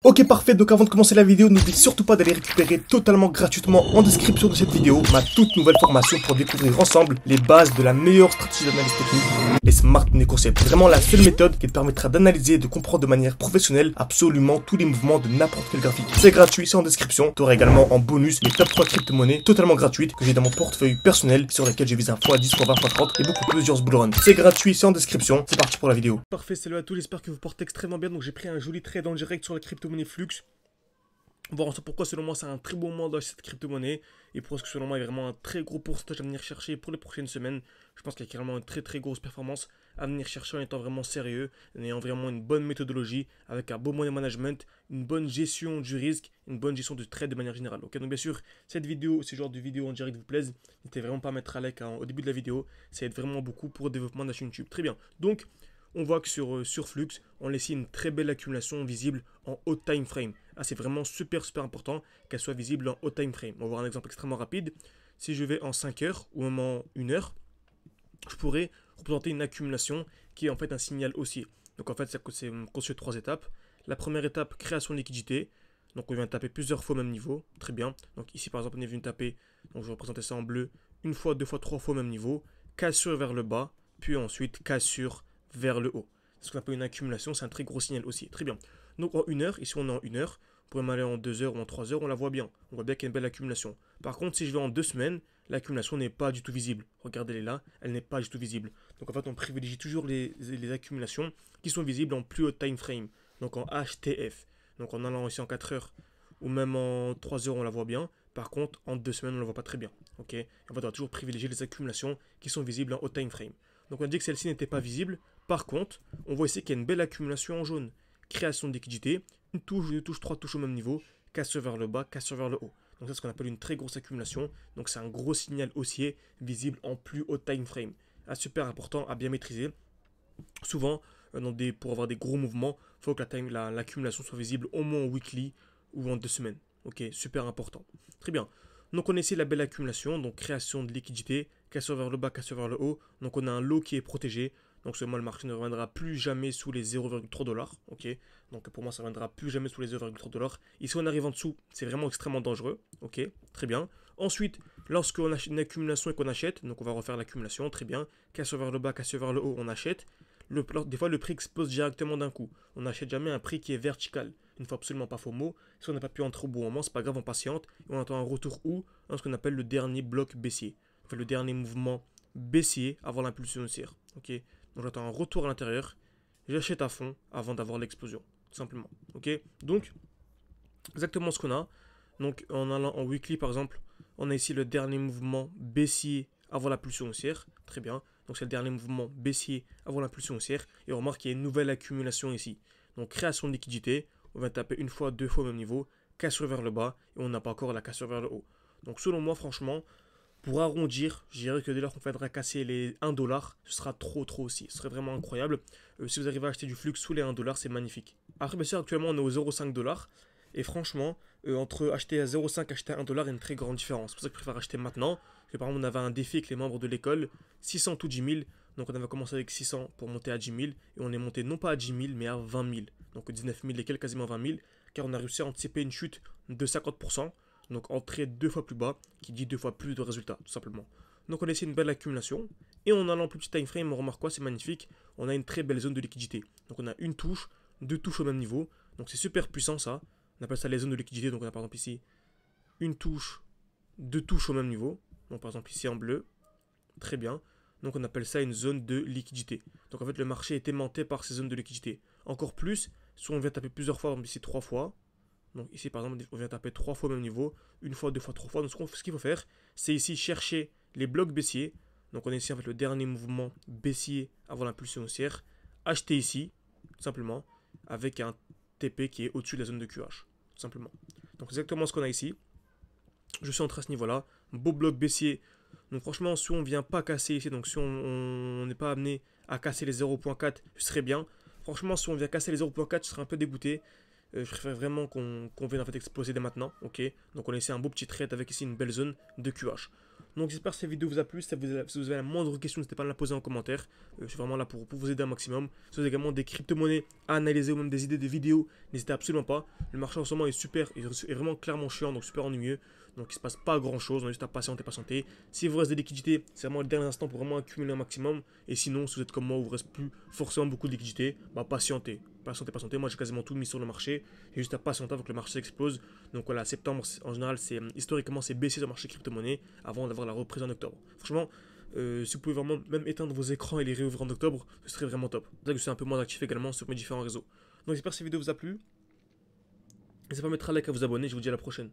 Ok parfait, donc avant de commencer la vidéo, n'oublie surtout pas d'aller récupérer totalement gratuitement en description de cette vidéo ma toute nouvelle formation pour découvrir ensemble les bases de la meilleure stratégie d'analyse technique, les Smart Money Concepts. Vraiment la seule méthode qui te permettra d'analyser et de comprendre de manière professionnelle absolument tous les mouvements de n'importe quel graphique. C'est gratuit, c'est en description. Tu auras également en bonus les top 3 crypto-monnaies totalement gratuites que j'ai dans mon portefeuille personnel sur lesquelles je vise un x10, x20, x30 et beaucoup plusieurs bullruns. C'est gratuit, c'est en description. C'est parti pour la vidéo. Parfait, salut à tous, j'espère que vous portez extrêmement bien. Donc j'ai pris un joli trade en direct sur la crypto-monnaie Flux. Voir pourquoi selon moi c'est un très bon moment d'acheter cette crypto-monnaie et pourquoi selon moi il y a vraiment un très gros pourcentage à venir chercher pour les prochaines semaines. Je pense qu'il y a carrément une très grosse performance à venir chercher en étant vraiment sérieux, en ayant vraiment une bonne méthodologie, avec un bon money management, une bonne gestion du risque, une bonne gestion du trade de manière générale. Ok, donc bien sûr, cette vidéo, ce genre de vidéo en direct vous plaise, n'hésitez vraiment pas à mettre un like au début de la vidéo, ça aide vraiment beaucoup pour le développement de la chaîne YouTube. Très bien, donc on voit que sur Flux, on laisse une très belle accumulation visible en haut time frame. Ah, c'est vraiment super important qu'elle soit visible en haut time frame. On va voir un exemple extrêmement rapide. Si je vais en 5 heures ou même en 1 heure, je pourrais représenter une accumulation qui est en fait un signal haussier. Donc en fait, c'est constitué de 3 étapes. La première étape, création de liquidité. Donc on vient taper plusieurs fois au même niveau. Très bien. Donc ici par exemple, on est venu taper, donc je vais représenter ça en bleu, une fois, deux fois, trois fois au même niveau. Cassure vers le bas, puis ensuite cassure vers le haut. C'est ce qu'on appelle une accumulation, c'est un très gros signal aussi. Très bien. Donc en 1 heure, ici on est en 1 heure, on pourrait aller en 2 heures ou en 3 heures, on la voit bien. On voit bien qu'il y a une belle accumulation. Par contre, si je vais en 2 semaines, l'accumulation n'est pas du tout visible. Regardez-les là, elle n'est pas du tout visible. Donc en fait, on privilégie toujours les accumulations qui sont visibles en plus haut time frame. Donc en HTF. Donc en allant ici en 4 heures ou même en 3 heures, on la voit bien. Par contre, en 2 semaines, on ne la voit pas très bien. Ok. En fait, on va toujours privilégier les accumulations qui sont visibles en haut time frame. Donc on a dit que celle-ci n'était pas visible. Par contre, on voit ici qu'il y a une belle accumulation en jaune. Création de liquidité, une touche, deux touches, trois touches au même niveau, cassure vers le bas, cassure vers le haut. Donc c'est ce qu'on appelle une très grosse accumulation. Donc c'est un gros signal haussier visible en plus haut time frame. Ah, super important à bien maîtriser. Souvent, pour avoir des gros mouvements, il faut que l'accumulation soit visible au moins en weekly ou en 2 semaines. Ok, super important. Très bien. Donc on a ici la belle accumulation, donc création de liquidité, cassure vers le bas, cassure vers le haut. Donc on a un lot qui est protégé. Donc seulement le marché ne reviendra plus jamais sous les 0,3 $. Ok. Donc pour moi ça ne reviendra plus jamais sous les 0,3 $. Ici on arrive en dessous, c'est vraiment extrêmement dangereux. Ok. Très bien. Ensuite, lorsqu'on a une accumulation et qu'on achète, donc on va refaire l'accumulation, très bien. Cassure vers le bas, cassure vers le haut, on achète. Des fois le prix explose directement d'un coup. On n'achète jamais un prix qui est vertical. Il ne faut absolument pas faux mot. Si on n'a pas pu entrer au bon moment, c'est pas grave, on patiente. Et on attend un retour où dans ce qu'on appelle le dernier bloc baissier. On fait le dernier mouvement baissier avant l'impulsion haussière. Ok. Donc j'attends un retour à l'intérieur. J'achète à fond avant d'avoir l'explosion. Tout simplement. Ok. Donc, exactement ce qu'on a. Donc en allant en weekly par exemple, on a ici le dernier mouvement baissier avant la pulsion haussière. Très bien. Donc c'est le dernier mouvement baissier avant la pulsion haussière. Et on remarque qu'il y a une nouvelle accumulation ici. Donc création de liquidité. On va taper une fois, deux fois au même niveau. Cassure vers le bas. Et on n'a pas encore la cassure vers le haut. Donc selon moi, franchement, pour arrondir, je dirais que dès lors qu'on faudra casser les 1 $, ce sera trop aussi. Ce serait vraiment incroyable. Si vous arrivez à acheter du flux sous les 1 $, c'est magnifique. Après, bien sûr, actuellement, on est au 0,5 $. Et franchement, entre acheter à 0,5 et acheter à 1 $, il y a une très grande différence. C'est pour ça que je préfère acheter maintenant. Parce que par exemple, on avait un défi avec les membres de l'école, 600 ou 10 000. Donc on avait commencé avec 600 pour monter à 10 000. Et on est monté non pas à 10 000, mais à 20 000. Donc 19 000 et quelques, quasiment 20 000. Car on a réussi à anticiper une chute de 50%. Donc entrer 2 fois plus bas, qui dit 2 fois plus de résultats, tout simplement. Donc on a ici une belle accumulation. Et en allant plus petit time frame, on remarque quoi? C'est magnifique. On a une très belle zone de liquidité. Donc on a une touche, deux touches au même niveau. Donc c'est super puissant ça. On appelle ça les zones de liquidité. Donc on a par exemple ici une touche, deux touches au même niveau. Donc par exemple ici en bleu. Très bien. Donc on appelle ça une zone de liquidité. Donc en fait le marché est aimanté par ces zones de liquidité. Encore plus, si on vient taper plusieurs fois, ici 3 fois. Donc ici par exemple on vient taper 3 fois au même niveau, une fois, deux fois, 3 fois. Donc ce qu'il faut faire, c'est ici chercher les blocs baissiers. Donc on est ici avec le dernier mouvement baissier avant l'impulsion haussière. Acheter ici, tout simplement, avec un TP qui est au-dessus de la zone de QH. Tout simplement. Donc exactement ce qu'on a ici. Je suis entré à ce niveau-là. Beau bloc baissier. Donc franchement, si on ne vient pas casser ici, donc si on n'est pas amené à casser les 0.4, ce serait bien. Franchement, si on vient casser les 0.4, je serais un peu dégoûté. Je préfère vraiment qu'on vienne en fait exploser dès maintenant, ok. Donc on essaie un beau petit trade avec ici une belle zone de QH. Donc j'espère que cette vidéo vous a plu. Si vous avez la moindre question, n'hésitez pas à la poser en commentaire. Je suis vraiment là pour vous aider un maximum. Si vous avez également des crypto-monnaies à analyser ou même des idées de vidéos, n'hésitez absolument pas. Le marché en ce moment est super, est vraiment clairement chiant, donc super ennuyeux. Donc il se passe pas grand chose, on a juste à patienter. Si vous reste des liquidités, c'est vraiment le dernier instant pour vraiment accumuler un maximum. Et sinon, si vous êtes comme moi, il vous reste plus forcément beaucoup de liquidités, bah patientez. Moi j'ai quasiment tout mis sur le marché. J'ai juste à patienter avant que le marché explose. Donc voilà, septembre en général, c'est historiquement c'est baissé sur le marché crypto-monnaie avant d'avoir la reprise en octobre. Franchement, si vous pouvez vraiment même éteindre vos écrans et les réouvrir en octobre, ce serait vraiment top. C'est ça que je suis un peu moins actif également sur mes différents réseaux. Donc j'espère que cette vidéo vous a plu. N'hésitez pas à mettre un like, à vous abonner, je vous dis à la prochaine.